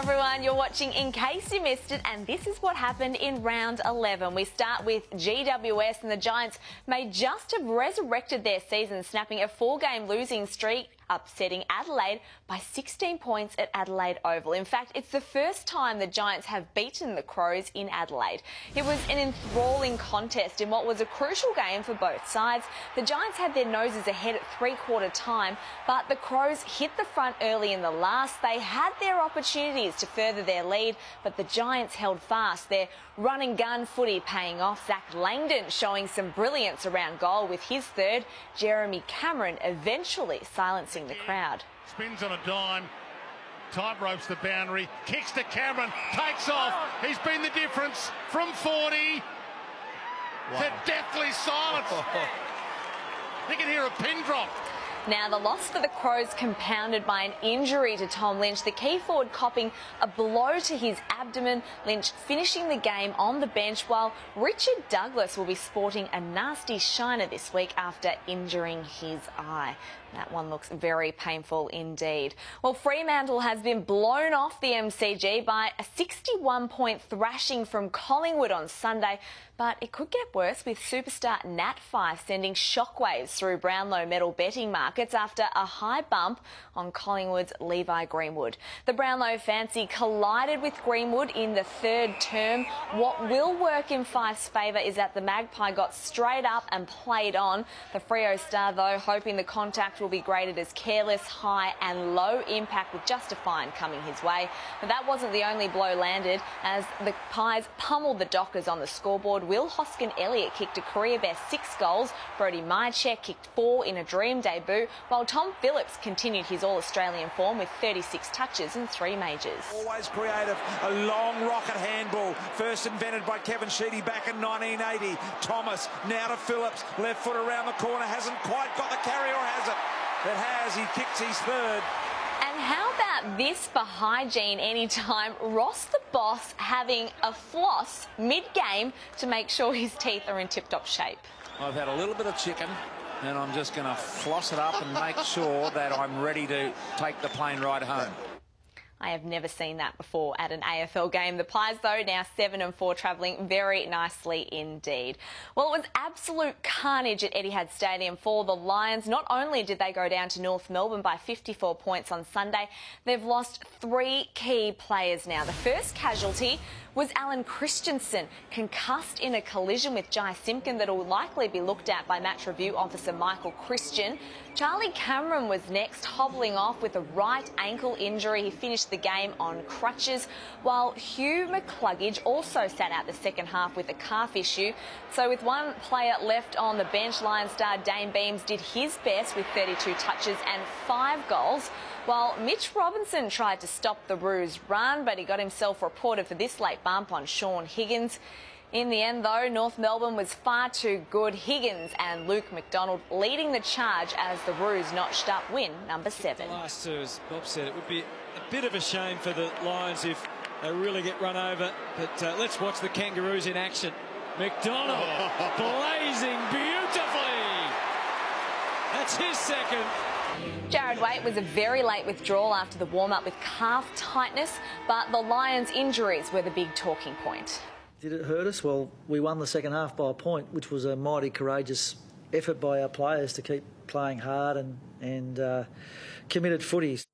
everyone, you're watching In Case You Missed It, and this is what happened in round 11. We start with GWS, and the Giants may just have resurrected their season, snapping a 4-game losing streak, upsetting Adelaide by 16 points at Adelaide Oval. In fact, it's the first time the Giants have beaten the Crows in Adelaide. It was an enthralling contest in what was a crucial game for both sides. The Giants had their noses ahead at three-quarter time, but the Crows hit the front early in the last. They had their opportunities to further their lead, but the Giants held fast. Their run-and-gun footy paying off. Zach Langdon showing some brilliance around goal with his third. Jeremy Cameron eventually silencing the crowd. Spins on a dime, tightropes the boundary, kicks to Cameron, takes off. He's been the difference from 40 to deathly silence. You can hear a pin drop. Now, the loss for the Crows compounded by an injury to Tom Lynch, the key forward copping a blow to his abdomen. Lynch finishing the game on the bench, while Richard Douglas will be sporting a nasty shiner this week after injuring his eye. That one looks very painful indeed. Well, Fremantle has been blown off the MCG by a 61-point thrashing from Collingwood on Sunday, but it could get worse with superstar Nat Fyfe sending shockwaves through Brownlow medal betting markets after a high bump on Collingwood's Levi Greenwood. The Brownlow fancy collided with Greenwood in the third term. What will work in Fyfe's favour is that the Magpie got straight up and played on. The Freo star, though, hoping the contact will be graded as careless, high and low impact with just a fine coming his way. But that wasn't the only blow landed, as the Pies pummeled the Dockers on the scoreboard. Will Hoskin-Elliott kicked a career-best 6 goals. Brody Myercheck kicked 4 in a dream debut, while Tom Phillips continued his All-Australian form with 36 touches and 3 majors. Always creative, a long rocket handball, first invented by Kevin Sheedy back in 1980. Thomas, now to Phillips, left foot around the corner, hasn't quite got the carry, or has it? It has, he kicks his third. And how about this for hygiene anytime? Ross the Boss having a floss mid-game to make sure his teeth are in tip-top shape. I've had a little bit of chicken, and I'm just going to floss it up and make sure that I'm ready to take the plane ride home. I have never seen that before at an AFL game. The Pies, though, now 7-4, travelling very nicely indeed. Well, it was absolute carnage at Etihad Stadium for the Lions. Not only did they go down to North Melbourne by 54 points on Sunday, they've lost 3 key players now. The first casualty was Alan Christensen, concussed in a collision with Jai Simpkin that will likely be looked at by match review officer Michael Christian. Charlie Cameron was next, hobbling off with a right ankle injury. He finished the game on crutches, while Hugh McCluggage also sat out the second half with a calf issue. So with one player left on the bench, Lions star Dane Beams did his best with 32 touches and 5 goals, while Mitch Robinson tried to stop the Roos' run, but he got himself reported for this late bump on Sean Higgins. In the end, though, North Melbourne was far too good. Higgins and Luke McDonald leading the charge as the Roos notched up win number 7. The last two, as Bob said, it would be a bit of a shame for the Lions if they really get run over. But let's watch the Kangaroos in action. McDonald blazing beautifully. That's his second. Jared Waite was a very late withdrawal after the warm-up with calf tightness, but the Lions' injuries were the big talking point. Did it hurt us? Well, we won the second half by a point, which was a mighty courageous effort by our players to keep playing hard and committed footies.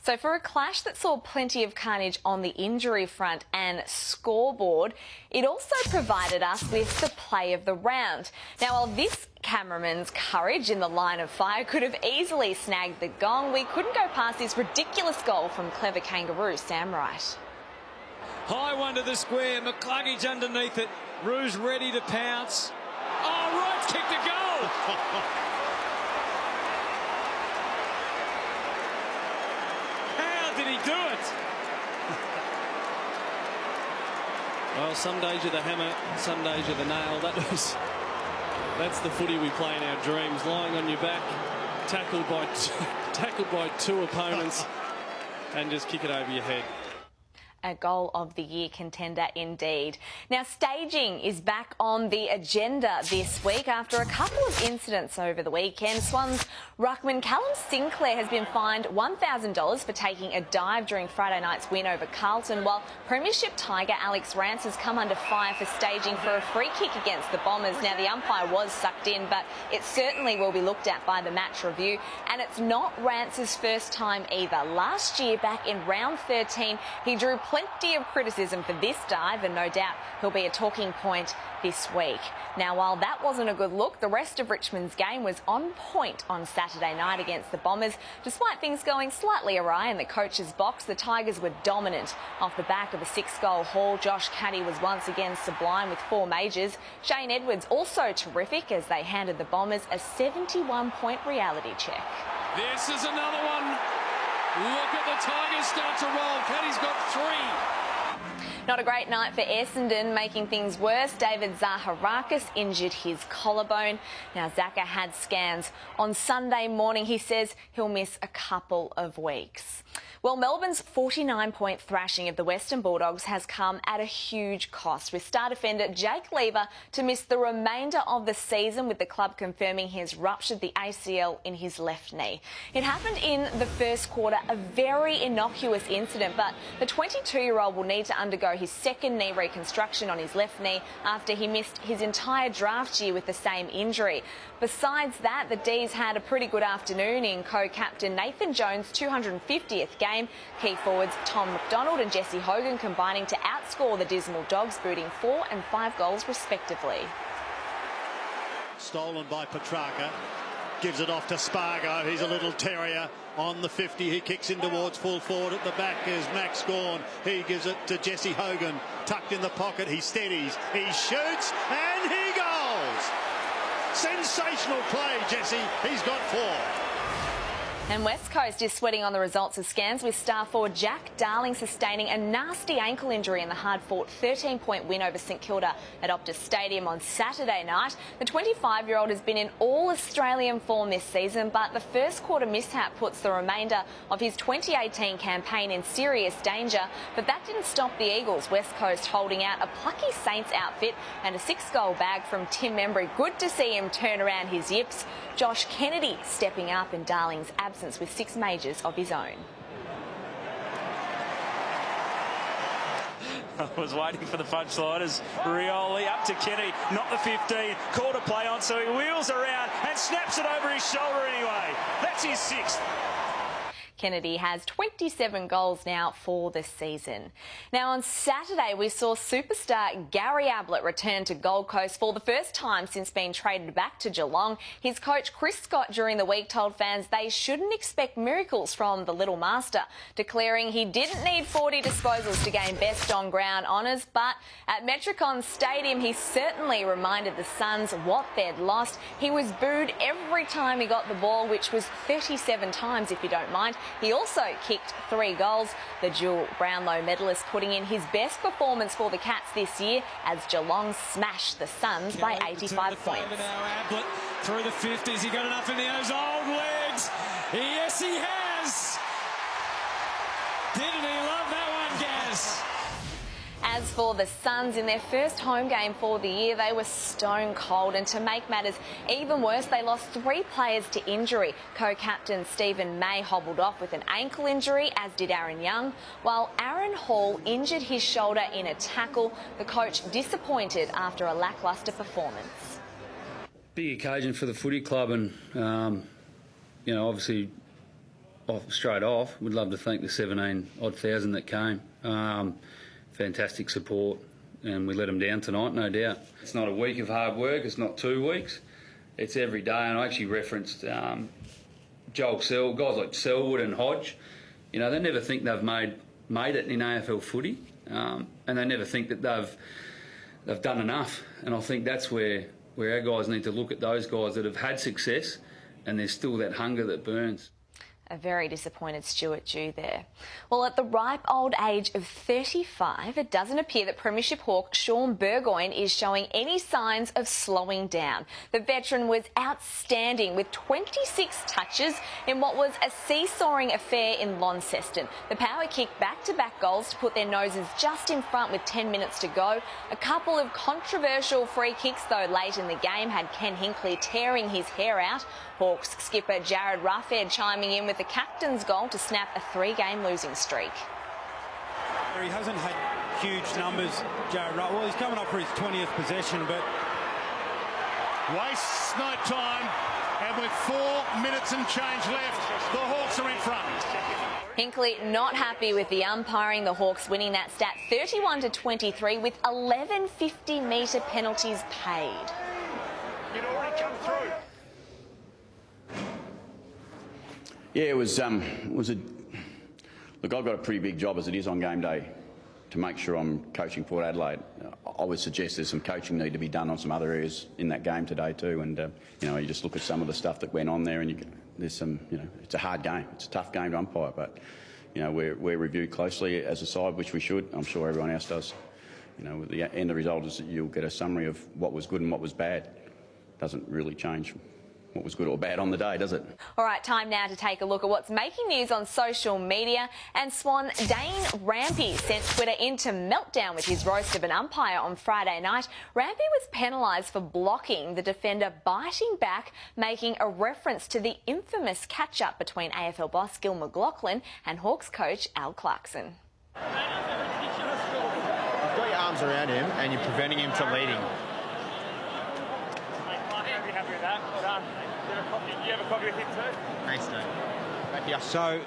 So for a clash that saw plenty of carnage on the injury front and scoreboard, it also provided us with the play of the round. Now, while this cameraman's courage in the line of fire could have easily snagged the gong, we couldn't go past this ridiculous goal from clever Kangaroo Sam Wright. High one to the square, McCluggage underneath it, Roos ready to pounce. Oh, Wright's kicked a goal! How did he do it? Well, some days you're the hammer, some days you're the nail. That's the footy we play in our dreams. Lying on your back, tackled by 2 opponents, and just kick it over your head. a Goal of the Year contender indeed. Now, staging is back on the agenda this week after a couple of incidents over the weekend. Swans ruckman Callum Sinclair has been fined $1,000 for taking a dive during Friday night's win over Carlton, while Premiership Tiger Alex Rance has come under fire for staging for a free kick against the Bombers. Now, the umpire was sucked in, but it certainly will be looked at by the match review, and it's not Rance's first time either. Last year, back in round 13, he drew plenty of criticism for this dive, and no doubt he'll be a talking point this week. Now, while that wasn't a good look, the rest of Richmond's game was on point on Saturday night against the Bombers. Despite things going slightly awry in the coach's box, the Tigers were dominant. Off the back of a 6-goal haul, Josh Caddy was once again sublime with 4 majors. Shane Edwards also terrific as they handed the Bombers a 71-point reality check. This is another one. Look at the Tigers start to roll. Caddy's got 3. Not a great night for Essendon. Making things worse, David Zaharakis injured his collarbone. Now, Zaka had scans on Sunday morning. He says he'll miss a couple of weeks. Well, Melbourne's 49-point thrashing of the Western Bulldogs has come at a huge cost, with star defender Jake Lever to miss the remainder of the season, with the club confirming he has ruptured the ACL in his left knee. It happened in the first quarter, a very innocuous incident, but the 22-year-old will need to undergo his second knee reconstruction on his left knee after he missed his entire draft year with the same injury. Besides that, the D's had a pretty good afternoon in co-captain Nathan Jones' 250th game. Key forwards Tom McDonald and Jesse Hogan combining to outscore the dismal Dogs, booting 4 and 5 goals respectively. Stolen by Petrarca. Gives it off to Spargo. He's a little terrier on the 50. He kicks in towards full forward. At the back is Max Gawn. He gives it to Jesse Hogan. Tucked in the pocket. He steadies. He shoots and he goes. Sensational play, Jesse. He's got 4. And West Coast is sweating on the results of scans, with star forward Jack Darling sustaining a nasty ankle injury in the hard-fought 13-point win over St Kilda at Optus Stadium on Saturday night. The 25-year-old has been in all-Australian form this season, but the first quarter mishap puts the remainder of his 2018 campaign in serious danger. But that didn't stop the Eagles. West Coast holding out a plucky Saints outfit and a 6-goal bag from Tim Membry. Good to see him turn around his yips. Josh Kennedy stepping up in Darling's absence with 6 majors of his own. I was waiting for the fudge sliders. Rioli up to Kenny, not the 15. Caught a play on, so he wheels around and snaps it over his shoulder anyway. That's his 6th. Kennedy has 27 goals now for the season. Now, on Saturday, we saw superstar Gary Ablett return to Gold Coast for the first time since being traded back to Geelong. His coach, Chris Scott, during the week told fans they shouldn't expect miracles from the Little Master, declaring he didn't need 40 disposals to gain best on ground honours, but at Metricon Stadium, he certainly reminded the Suns what they'd lost. He was booed every time he got the ball, which was 37 times, if you don't mind. He also kicked 3 goals. The dual Brownlow medalist putting in his best performance for the Cats this year as Geelong smashed the Suns by 85 points. Ablett through the 50s. He got enough in those old legs. Yes, he has. Didn't he love that one, Gaz? As for the Suns, in their first home game for the year, they were stone cold, and to make matters even worse, they lost 3 players to injury. Co-captain Stephen May hobbled off with an ankle injury, as did Aaron Young, while Aaron Hall injured his shoulder in a tackle. The coach disappointed after a lacklustre performance. Big occasion for the footy club, and obviously straight off, we'd love to thank the 17-odd thousand that came. Fantastic support, and we let them down tonight, no doubt. It's not a week of hard work, it's not 2 weeks, it's every day. And I actually referenced Joel Sell, guys like Selwood and Hodge. They never think they've made it in AFL footy, and they never think that they've done enough. And I think that's where our guys need to look at those guys that have had success, and there's still that hunger that burns. A very disappointed Stuart Dew there. Well, at the ripe old age of 35, it doesn't appear that Premiership Hawk Sean Burgoyne is showing any signs of slowing down. The veteran was outstanding with 26 touches in what was a seesawing affair in Launceston. The Power kicked back-to-back goals to put their noses just in front with 10 minutes to go. A couple of controversial free kicks, though, late in the game had Ken Hinkley tearing his hair out. Hawks skipper Jared Ruffhead chiming in with the captain's goal to snap a 3-game losing streak. He hasn't had huge numbers, Jared Ruffhead. Well, he's coming up for his 20th possession, but wastes no time, and with 4 minutes and change left, the Hawks are in front. Hinkley not happy with the umpiring, the Hawks winning that stat 31-23 with 11 50-metre penalties paid. You'd already come through. Yeah, it was a... Look, I've got a pretty big job as it is on game day to make sure I'm coaching Port Adelaide. I would suggest there's some coaching need to be done on some other areas in that game today too. And, you know, you just look at some of the stuff that went on there and there's some, you know, it's a hard game. It's a tough game to umpire, but, you know, we're reviewed closely as a side, which we should. I'm sure everyone else does. You know, the end result is that you'll get a summary of what was good and what was bad. Doesn't really change what was good or bad on the day, does it? All right, time now to take a look at what's making news on social media. And Swan Dane Rampy sent Twitter into meltdown with his roast of an umpire on Friday night. Rampy was penalised for blocking the defender biting back, making a reference to the infamous catch-up between AFL boss Gil McLachlan and Hawks coach Al Clarkson. You've got your arms around him and you're preventing him from leading. Happy with that? Well done. Do you have a copy with him too? Thanks, Dave. Right here. So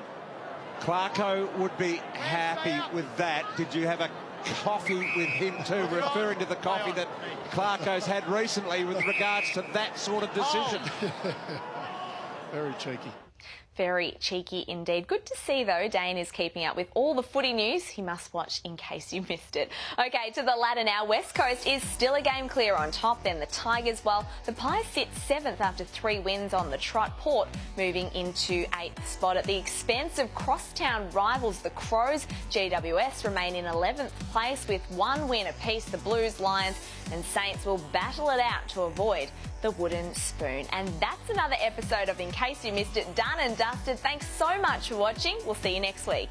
Clarko would be happy with that. Did you have a coffee with him too, referring to the coffee that Clarko's had recently with regards to that sort of decision? Very cheeky. Very cheeky indeed. Good to see, though, Dane is keeping up with all the footy news you must watch in case you missed it. OK, to the ladder now. West Coast is still a game clear on top, then the Tigers, while the Pies sit 7th after 3 wins on the trot. Port moving into 8th spot. At the expense of crosstown rivals, the Crows, GWS remain in 11th place with 1 win apiece. The Blues, Lions and Saints will battle it out to avoid the wooden spoon. And that's another episode of In Case You Missed It, done and dusted. Thanks so much for watching. We'll see you next week.